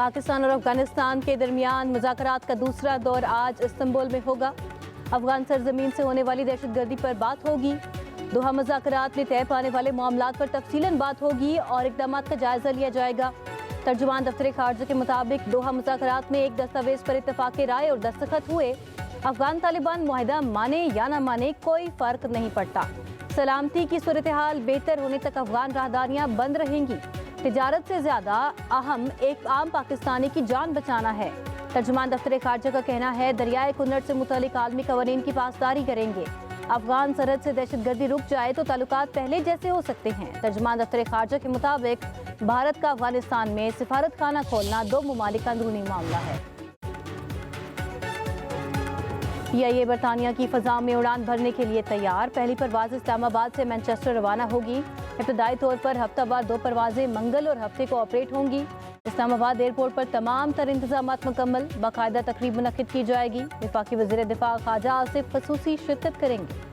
पाकिस्तान और अफगानिस्तान के दरमियान मुज़ाकरात का दूसरा दौर आज इस्तांबुल में होगा। अफगान सरजमीन से होने वाली दहशतगर्दी पर बात होगी। दोहा मुज़ाकरात में तय पाने वाले मामलात पर तफसीलन बात होगी और इक़दाम का जायजा लिया जाएगा। तर्जुमान दफ्तर खारजा के मुताबिक दोहा मुज़ाकरात में एक दस्तावेज पर इत्तफाक़ राय और दस्तखत हुए। अफगान तालिबान मुआहिदा माने या न माने कोई फ़र्क नहीं पड़ता। सलामती की सूरत हाल बेहतर होने तक अफगान राहदारियाँ बंद रहेंगी। तिजारत से ज़्यादा अहम एक आम पाकिस्तानी की जान बचाना है। तर्जुमान दफ्तर खारजा का कहना है दरियाए कुन्नड़ से मुतालिक आलमी कवानीन की पासदारी करेंगे। अफगान सरहद से दहशतगर्दी रुक जाए तो ताल्लुकात पहले जैसे हो सकते हैं। तर्जुमान दफ्तर खारजा के मुताबिक भारत का अफगानिस्तान में सिफारत खाना खोलना दो मुमालिक का अंदरूनी मामला है। PIA बरतानिया की फ़ज़ा में उड़ान भरने के लिए तैयार। पहली परवाज़ इस्लामाबाद से मैनचेस्टर रवाना होगी। इब्तदाई तौर पर हफ्तावार 2 परवाज़ें मंगल और हफ्ते को ऑपरेट होंगी। इस्लामाबाद एयरपोर्ट पर तमाम तर इंतजामात मुकम्मल। बाकायदा तकरीब मुनक्किद की जाएगी। वफाकी वज़ीर दिफा ख्वाजा आसिफ ख़ुसूसी शिरकत करेंगे।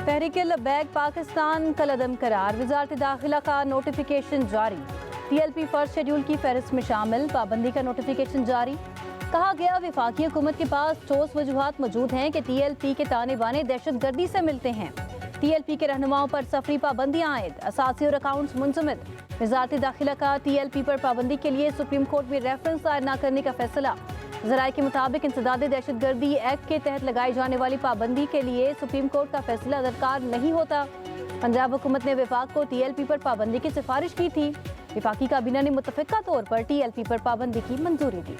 तहरीक लब्बैक पाकिस्तान कलअदम करार। वज़ारत दाखिला का नोटिफिकेशन जारी। TLP फर्स्ट शेड्यूल की फहरिस्त में शामिल। पाबंदी का नोटिफिकेशन जारी। कहा गया वफाकी हुकूमत के पास ठोस वजूहात मौजूद हैं कि TLP के ताने बाने दहशतगर्दी से मिलते हैं। TLP के रहनुमाओं पर सफरी पाबंदियाँ आयद। असासी और अकाउंट्स मुंजमद। वज़ारत दाखिला का TLP पर पाबंदी के लिए सुप्रीम कोर्ट में रेफरेंस दायर न करने का फैसला। ज़राए के मुताबिक इंसदाद दहशतगर्दी एक्ट के तहत लगाई जाने वाली पाबंदी के लिए सुप्रीम कोर्ट का फैसला दरकार नहीं होता। पंजाब हुकूमत ने वफाक को TLP पर पाबंदी की सिफारिश की थी। वफाकी काबीना ने मुतफ़िक़ा तौर पर TLP पर पाबंदी की मंजूरी दी।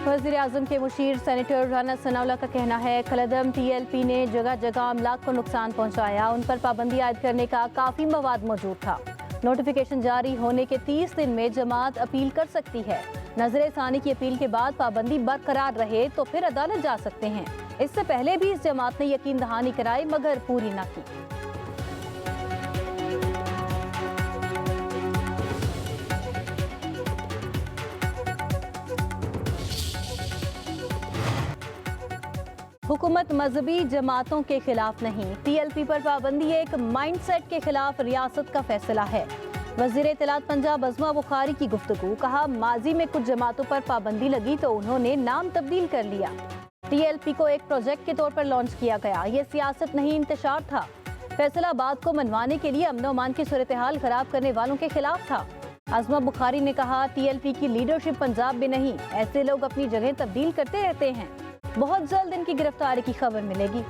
वज़ीर आज़म के मुशीर सेनेटर राना सनाउल्लाह का कहना है कलअदम TLP ने जगह जगह अमलाक को नुकसान पहुँचाया। उन पर पाबंदी आयद करने का काफ़ी मवाद मौजूद था। नोटिफिकेशन जारी होने के 30 दिन में जमात अपील कर सकती है। नजर सानी की अपील के बाद पाबंदी बरकरार रहे तो फिर अदालत जा सकते हैं। इससे पहले भी इस जमात ने यकीन दहानी कराई मगर पूरी न की। हुकूमत मजहबी जमातों के खिलाफ नहीं। TLP पर पाबंदी एक माइंडसेट के खिलाफ रियासत का फैसला है। वज़ीर इत्तलात पंजाब अज़मा बुखारी की गुफ्तगू। कहा माजी में कुछ जमातों पर पाबंदी लगी तो उन्होंने नाम तब्दील कर लिया। TLP को एक प्रोजेक्ट के तौर पर लॉन्च किया गया। ये सियासत नहीं इंतशार था। फैसलाबाद को मनवाने के लिए अमन अमान की सूरत हाल खराब करने वालों के खिलाफ था। अज़मा बुखारी ने कहा TLP की लीडरशिप पंजाब में नहीं। ऐसे लोग अपनी जगह तब्दील करते रहते हैं। बहुत जल्द इनकी गिरफ्तारी की खबर मिलेगी।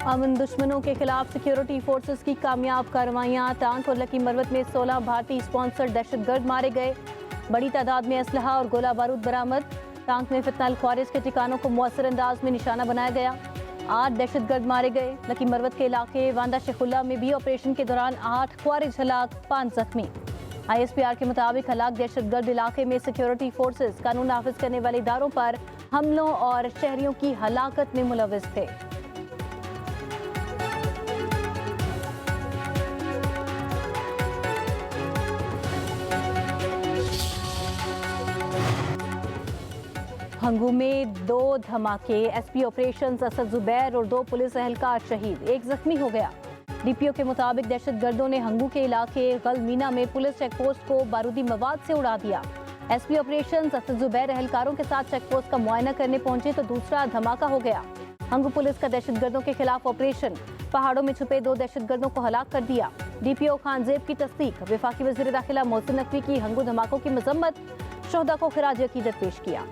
अमन दुश्मनों के खिलाफ सिक्योरिटी फोर्सेस की कामयाब कार्रवाइयां। टांक और लकी मरवत में 16 भारतीय स्पॉन्सर्ड दहशतगर्द मारे गए। बड़ी तादाद में असलहा और गोला बारूद बरामद। टांक में फितनाल ख्वारिज के ठिकानों को मुअस्सर अंदाज में निशाना बनाया गया। 8 दहशतगर्द मारे गए। लकी मरवत के इलाके वांदा शेखुल्ला में भी ऑपरेशन के दौरान 8 ख्वारिज हलाक, 5 जख्मी। ISPR के मुताबिक हलाक दहशतगर्द इलाके में सिक्योरिटी फोर्सेस कानून नाफिज करने वाले इदारों पर हमलों और शहरियों की हलाकत में मुलविस थे। हंगू में 2 धमाके। SP ऑपरेशंस असद जुबैर और 2 पुलिस एहलकार शहीद, 1 जख्मी हो गया। DPO के मुताबिक दहशतगर्दों ने हंगू के इलाके गलमीना में पुलिस चेकपोस्ट को बारूदी मवाद से उड़ा दिया। SP ऑपरेशंस असद जुबैर एहलकारों के साथ चेकपोस्ट का मुआयना करने पहुंचे तो दूसरा धमाका हो गया। हंगू पुलिस का दहशतगर्दों के खिलाफ ऑपरेशन पहाड़ों में छुपे 2 दहशतगर्दों को हलाक कर दिया। DPO खानजेब की तस्दीक। वफाकी वज़ीर दाखिला मोहसिन नकवी की हंगू धमाकों की मजम्मत। शोहदा को खिराज अकीदत पेश किया।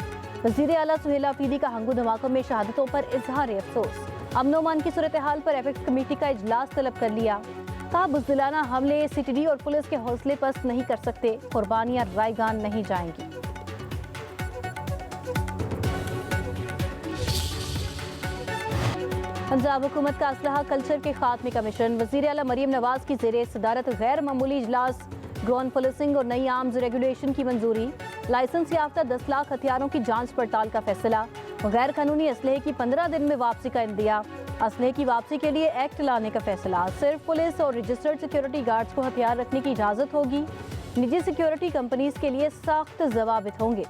वज़ीर आला सुहेल आफरीदी का हंगू धमाकों में शहादतों पर इजहार अफसोस। अमन अमान की सूरत हाल पर एपेक्स कमेटी का इजलास तलब कर लिया। कहा बुज़दिलाना हमले CTD और पुलिस के हौसले पस्त नहीं कर सकते। कुर्बानियां रायगान नहीं जाएंगी। पंजाब हुकूमत का असलहा कल्चर के खात्मे का मिशन। वज़ीर आला मरीम नवाज की ज़ेरे सदारत गैर मामूली इजलास। ड्रोन पुलिसिंग और नई आर्म्स रेगुलेशन की मंजूरी। लाइसेंस याफ्ता 10 लाख हथियारों की जांच पड़ताल का फैसला। गैर कानूनी असलहे की 15 दिन में वापसी का इंदिया। असलहे की वापसी के लिए एक्ट लाने का फैसला। सिर्फ पुलिस और रजिस्टर्ड सिक्योरिटी गार्ड्स को हथियार रखने की इजाजत होगी। निजी सिक्योरिटी कंपनीज के लिए सख्त जवाबित होंगे।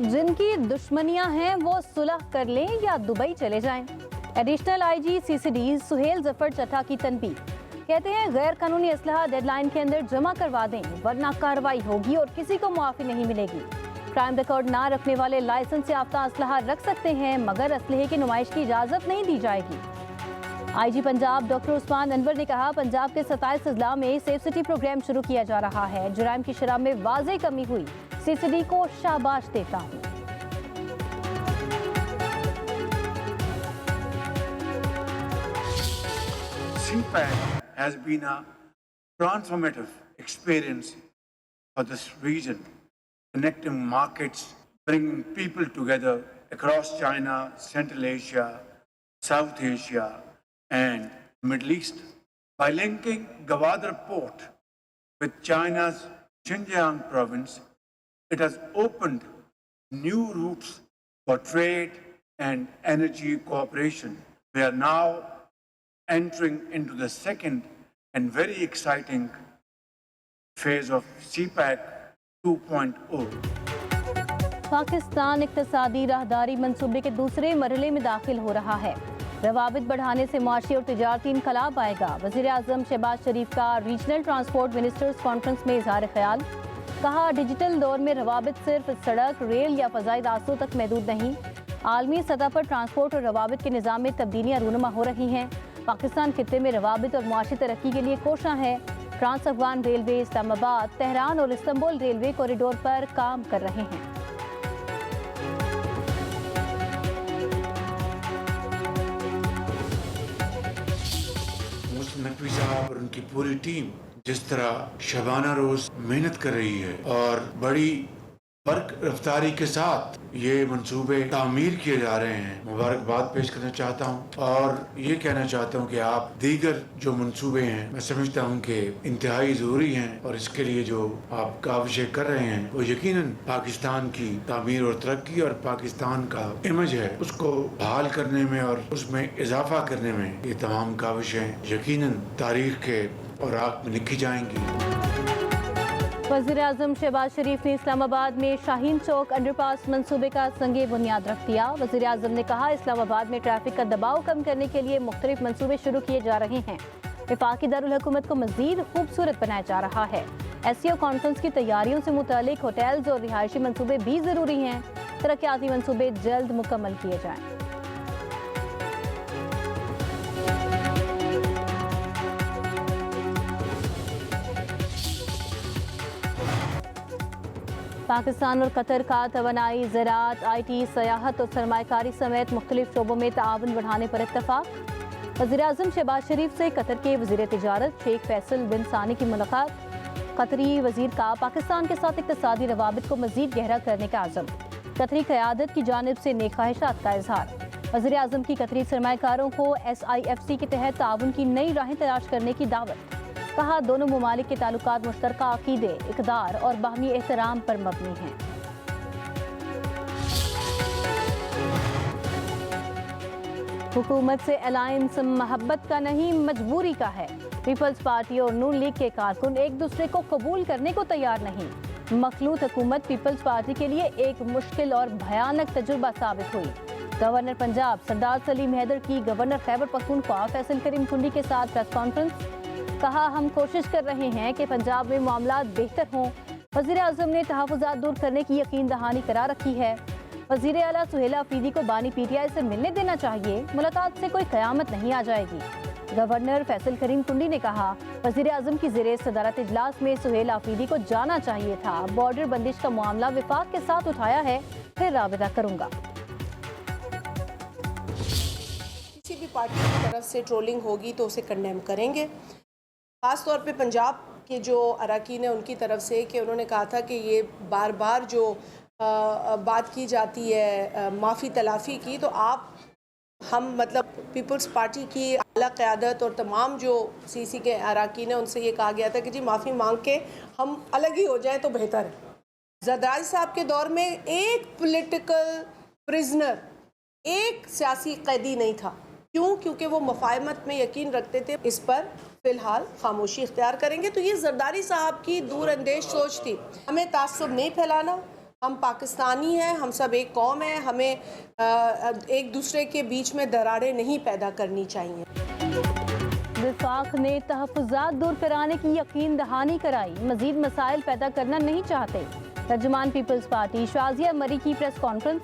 जिनकी दुश्मनियां हैं वो सुलह कर लें या दुबई चले जाएं। Additional IG CCD Suhail Zafar Chattha की तनबीह। कहते हैं गैर कानूनी असलहा डेडलाइन के अंदर जमा करवा दें वरना कार्रवाई होगी और किसी को मुआफी नहीं मिलेगी। क्राइम रिकॉर्ड ना रखने वाले लाइसेंस याफ्ता असलहा रख सकते हैं मगर असलहे की नुमाइश की इजाजत नहीं दी जाएगी। आईजी पंजाब डॉक्टर उस्मान अनवर ने कहा पंजाब के 27 अजला में सेफ सिटी प्रोग्राम शुरू किया जा रहा है। जुराइम की शरह में वाज़ेह कमी हुई। सीसीडी को शाबाश देता हूँ। CPAC has been a transformative experience for this region, connecting markets, bringing people together across China, Central Asia, South Asia, and Middle East. By linking Gwadar port with China's Xinjiang province, it has opened new routes for trade and energy cooperation. We are now entering into the second and very exciting phase of CPAC 2.0. Pakistan इक्तसादी राहदारी मंसूबे के दूसरे मरहले में दाखिल हो रहा है। रवाबित बढ़ाने से मुआशी और तिजारती इनकलाब आएगा। वज़ीर आज़म शहबाज शरीफ का रीजनल ट्रांसपोर्ट मिनिस्टर्स कॉन्फ्रेंस में इजहार ख्याल। कहा डिजिटल दौर में रवाबित सिर्फ सड़क, रेल या फ़ज़ाई रास्तों तक महदूद नहीं। आलमी सतह पर ट्रांसपोर्ट और रवाबित के निज़ाम में तब्दीलियाँ रूनुमा हो रही हैं। पाकिस्तान खित्ते में रवाबित और मुआशी तरक्की के लिए कोशां है। Trans Afghan railway Islamabad, Tehran और इस्तांबुल रेलवे कॉरिडोर पर काम कर रहे हैं। नकवी साहब और उनकी पूरी टीम जिस तरह शबाना रोज मेहनत कर रही है और बड़ी बर्क रफ्तारी के साथ ये मंसूबे तामीर किए जा रहे हैं, मुबारकबाद पेश करना चाहता हूँ और ये कहना चाहता हूँ कि आप दीगर जो मंसूबे हैं मैं समझता हूँ कि इंतहाई ज़रूरी हैं और इसके लिए जो आप काविशें कर रहे हैं वो यकीनन पाकिस्तान की तामीर और तरक्की और पाकिस्तान का इमेज है उसको बहाल करने में और उसमें इजाफा करने में ये तमाम काविशें यकीनन तारीख के औराक में लिखी जाएंगी। वज़ीर आज़म शहबाज शरीफ ने इस्लामाबाद में शाहीन चौक अंडरपास मंसूबे का संगे बुनियाद रख दिया। वज़ीर आज़म ने कहा इस्लामाबाद में ट्रैफिक का दबाव कम करने के लिए मुख्तलिफ मंसूबे शुरू किए जा रहे हैं। वफाकी दारुल हुकूमत को मज़ीद खूबसूरत बनाया जा रहा है। SCO कॉन्फ्रेंस की तैयारियों से मुतालिक होटल्स और रिहायशी मंसूबे भी ज़रूरी हैं। तरक्याती मंसूबे जल्द मुकम्मल किए जाएँ। पाकिस्तान और कतर का तवानाई, ज़राअत, IT, सयाहत और सरमायाकारी समेत मुख्तलिफ शोबों में ताआवुन बढ़ाने पर इत्तफाक। वज़ीर आज़म शहबाज शरीफ से कतर के वज़ीर तिजारत शेख फैसल बिन सानी की मुलाकात। कतरी वज़ीर का पाकिस्तान के साथ इक़्तिसादी रवाबित को मज़ीद गहरा करने का आज़म। कतरी क़यादत की जानिब से नेक ख्वाहिशात का इजहार। वज़ीर आज़म की कतरी सरमायाकारों को SIFC के तहत ताआवुन की नई राहें तलाश करने की दावत। कहा दोनों ममालिक के ताल्लुकात मुश्तरका अक़ीदे, इक़दार और बाहमी एहतराम पर मबनी हैं। हुकूमत से अलायंस मोहब्बत का नहीं मजबूरी का है। पीपल्स पार्टी और नून लीग के कारकुन एक दूसरे को कबूल करने को तैयार नहीं। मखलूत हुकूमत पीपल्स पार्टी के लिए एक मुश्किल और भयानक तजुर्बा साबित हुई। गवर्नर पंजाब सरदार सलीम हैदर की गवर्नर खैबर पख्तूनख्वा फैसल करीम कुंडी के साथ प्रेस कॉन्फ्रेंस। कहा हम कोशिश कर रहे हैं कि पंजाब में मामलात बेहतर हों। वज़ीर आज़म ने तहफ़्फ़ुज़ात दूर करने की यकीन दहानी करा रखी है। वज़ीर आला सुहेल आफरीदी को बानी PTI से मिलने देना चाहिए। मुलाकात से कोई क़यामत नहीं आ जाएगी। गवर्नर फैसल करीम कुंडी ने कहा वज़ीर आज़म की ज़ेरे सदारत इजलास में सुहेल आफरीदी को जाना चाहिए था। बॉर्डर बंदिश का मामला विफाक के साथ उठाया है, फिर राबिता करूँगा। किसी भी पार्टी की तरफ से ट्रोलिंग होगी तो उसे कंडेम करेंगे। ख़ास तौर पे पंजाब के जो अरकान हैं उनकी तरफ से कि उन्होंने कहा था कि ये बार बार जो बात की जाती है माफ़ी तलाफ़ी की, तो आप हम मतलब पीपल्स पार्टी की आला क़यादत और तमाम जो सीसी के अरकान हैं उनसे ये कहा गया था कि जी माफ़ी मांग के हम अलग ही हो जाएं तो बेहतर है। जरदारी साहब के दौर में एक पॉलिटिकल प्रिजनर, एक सियासी कैदी नहीं था। क्यों? क्योंकि वो मुफाहमत में यकीन रखते थे। इस पर फ़िलहाल खामोशी इख्तियार करेंगे। तो ये जरदारी साहब की दूरअंदेश सोच थी। हमें तासुब नहीं फैलाना, हम पाकिस्तानी हैं, हम सब एक कौम है, हमें एक दूसरे के बीच में दरारें नहीं पैदा करनी चाहिए। विफाक ने तहफ़्फ़ुज़ात दूर कराने की यकीन दहानी कराई, मज़ीद मसाइल पैदा करना नहीं चाहते। तर्जुमान पीपल्स पार्टी शाजिया मरी की प्रेस कॉन्फ्रेंस,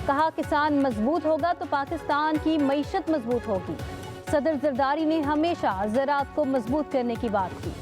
कहा किसान मजबूत होगा तो पाकिस्तान की मईशत मजबूत होगी। सदर जरदारी ने हमेशा ज़राअत को मजबूत करने की बात की।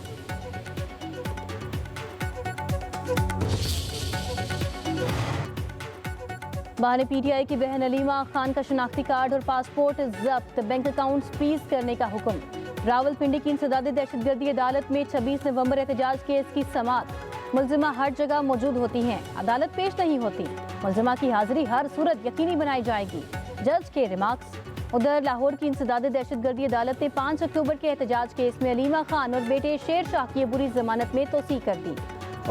बहाने पीटीआई की बहन अलीमा खान का शनाख्ती कार्ड और पासपोर्ट जब्त, बैंक अकाउंट फ्रीज करने का हुक्म। रावलपिंडी की इंसदादी दहशतगर्दी अदालत में 26 नवंबर एहतजाज केस की समाअत। मुलजिमा हर जगह मौजूद होती हैं, अदालत पेश नहीं होती। मुलजिमा की हाजिरी हर सूरत यकीनी बनाई जाएगी, जज के रिमार्क्स। उधर लाहौर की इंसदादी दहशतगर्दी अदालत ने 5 अक्टूबर के एहतजाज केस में अलीमा खान और बेटे शेर शाह की अबूरी जमानत में तोसी कर दी।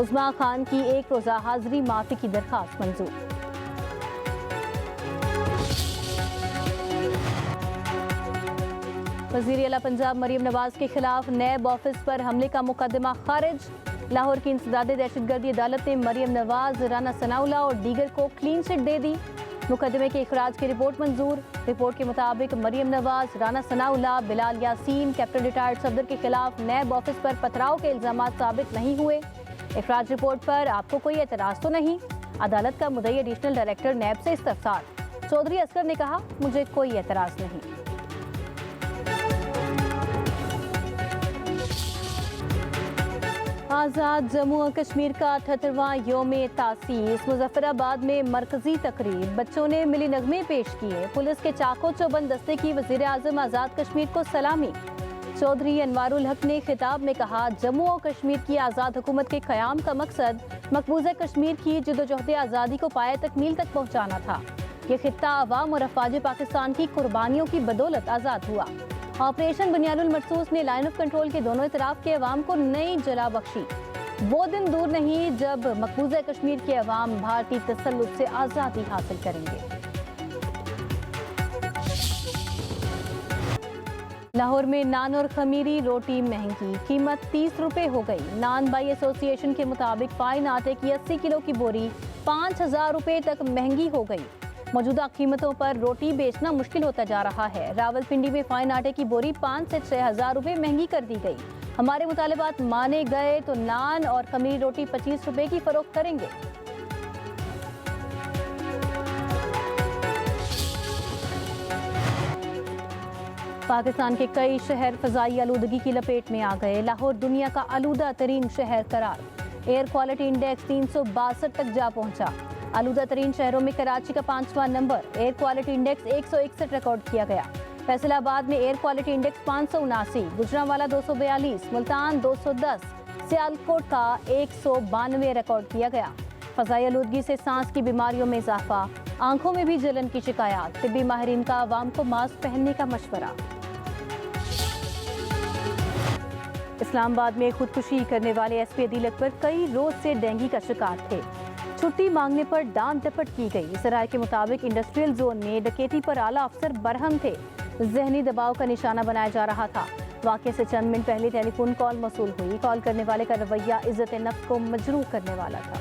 उस्मा खान की एक रोजा हाजिरी माफी की दरखास्त मंजूर। वज़ीर आला पंजाब मरीम नवाज के खिलाफ नैब ऑफिस पर हमले का मुकदमा खारिज। लाहौर की इंसदादी दहशतगर्दी अदालत ने मरीम नवाज, राना सनाउल्लाह और दीगर को क्लीन चिट दे दी। मुकदमे के इखराज की रिपोर्ट मंजूर। रिपोर्ट के मुताबिक मरीम नवाज, राना सनाउल्लाह, बिलाल यासीन, कैप्टन रिटायर्ड सफदर के खिलाफ नैब ऑफिस पर पथराव के इल्जाम साबित नहीं हुए। इखराज रिपोर्ट पर आपको कोई एतराज़ तो नहीं? अदालत का मुद्दई एडिशनल डायरेक्टर नैब से इस्तफसार। चौधरी असगर ने कहा, मुझे कोई एतराज़ नहीं। आज़ाद जम्मू और कश्मीर का 78वां योम तासीस। मुजफ्फराबाद में मरकजी तकरीब, बच्चों ने मिली नगमे पेश किए। पुलिस के चाको चौबंद दस्ते की वज़ीर आज़म आज़ाद कश्मीर को सलामी। चौधरी अनवारुल हक ने खिताब में कहा, जम्मू और कश्मीर की आज़ाद हुकूमत के क़याम का मकसद मकबूजा कश्मीर की जदोजहद आज़ादी को पाए तकमील तक पहुँचाना था। ये खित्ता अवाम और अफवाज पाकिस्तान की कुर्बानियों की बदौलत आज़ाद हुआ। ऑपरेशन बुनियानुल मरसूस ने लाइन ऑफ कंट्रोल के दोनों इतराफ के अवाम को नई जला बख्शी। वो दिन दूर नहीं जब मकबूजा कश्मीर के अवाम भारतीय तसल्लुत से आज़ादी हासिल करेंगे। लाहौर में नान और खमीरी रोटी महंगी, कीमत 30 रुपए हो गई। नान बाई एसोसिएशन के मुताबिक फाइन आटे की 80 किलो की बोरी 5,000 रुपए तक महंगी हो गई। मौजूदा कीमतों पर रोटी बेचना मुश्किल होता जा रहा है। रावलपिंडी में फाइन आटे की बोरी 5 से 6,000 रुपए महंगी कर दी गई। हमारे मुतालिबात माने गए तो नान और खमीरी रोटी 25 रुपए की फरोख्त करेंगे। पाकिस्तान के कई शहर फ़ज़ाई आलूदगी की लपेट में आ गए। लाहौर दुनिया का आलूदा तरीन शहर करार। एयर क्वालिटी इंडेक्स 362 तक जा पहुंचा। आलूदा तरीन शहरों में कराची का 5वां नंबर। एयर क्वालिटी इंडेक्स 161 रिकॉर्ड किया गया। फैसलाबाद में air quality index 579, Gujranwala 242, Multan 210, Sialkot का 192 रिकॉर्ड किया गया। फ़ज़ाई आलूदगी से सांस की बीमारियों में इजाफा, आंखों में भी जलन की शिकायत। तिब्बी माहिरीन का आवाम को मास्क पहनने का मशवरा। इस्लामाबाद में खुदकुशी करने वाले एसपी अदील अकबर कई रोज से डेंगू का शिकार थे। छुट्टी मांगने पर डांट डपट की गई। सराय के मुताबिक इंडस्ट्रियल जोन में डकैती पर आला अफसर बरहम थे। जहनी दबाव का निशाना बनाया जा रहा था। वाक़े से चंद मिनट पहले टेलीफोन कॉल मौसूल हुई। कॉल करने वाले का रवैया इज्जत नफ्स को मजरूह करने वाला था।